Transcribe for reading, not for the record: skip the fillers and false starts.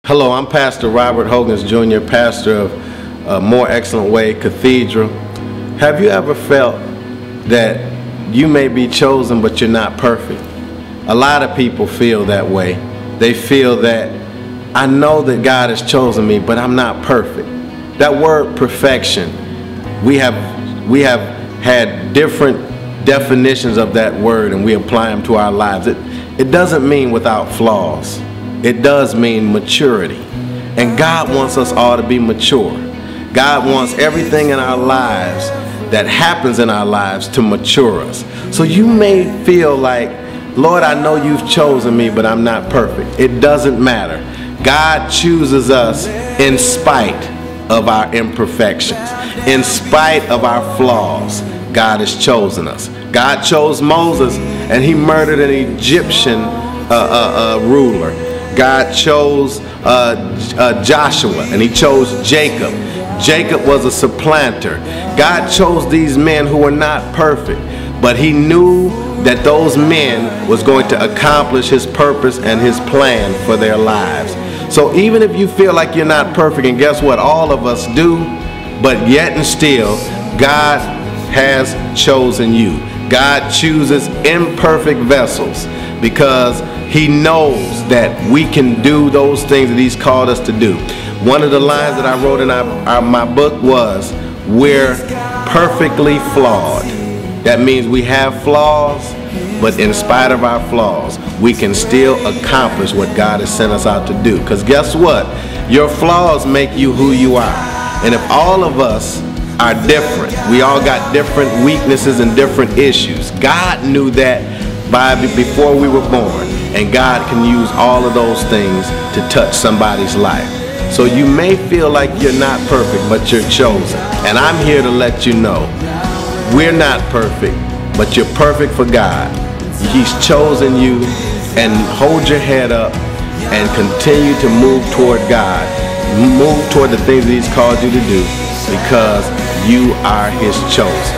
Hello, I'm Pastor Robert Hogans, Jr., pastor of More Excellent Way Cathedral. Have you ever felt that you may be chosen but you're not perfect? A lot of people feel that way. They feel that I know that God has chosen me, but I'm not perfect. That word perfection, we have had different definitions of that word, and we apply them to our lives. It doesn't mean without flaws. It does mean maturity. And God wants us all to be mature. God wants everything in our lives that happens in our lives to mature us. So you may feel like, Lord, I know you've chosen me, but I'm not perfect. It doesn't matter. God chooses us in spite of our imperfections. In spite of our flaws, God has chosen us. God chose Moses, and he murdered an Egyptian ruler. God chose Joshua, and he chose Jacob. Jacob was a supplanter. God chose these men who were not perfect, but he knew that those men was going to accomplish his purpose and his plan for their lives. So even if you feel like you're not perfect, and guess what? All of us do, but yet and still, God has chosen you. God chooses imperfect vessels because he knows that we can do those things that he's called us to do. One of the lines that I wrote in my book was, we're perfectly flawed. That means we have flaws, but in spite of our flaws, we can still accomplish what God has sent us out to do. Because guess what? Your flaws make you who you are. And if all of us are different, we all got different weaknesses and different issues. God knew that before we were born. And God can use all of those things to touch somebody's life. So you may feel like you're not perfect, but you're chosen. And I'm here to let you know, we're not perfect, but you're perfect for God. He's chosen you, and hold your head up and continue to move toward God. Move toward the things that he's called you to do, because you are his chosen.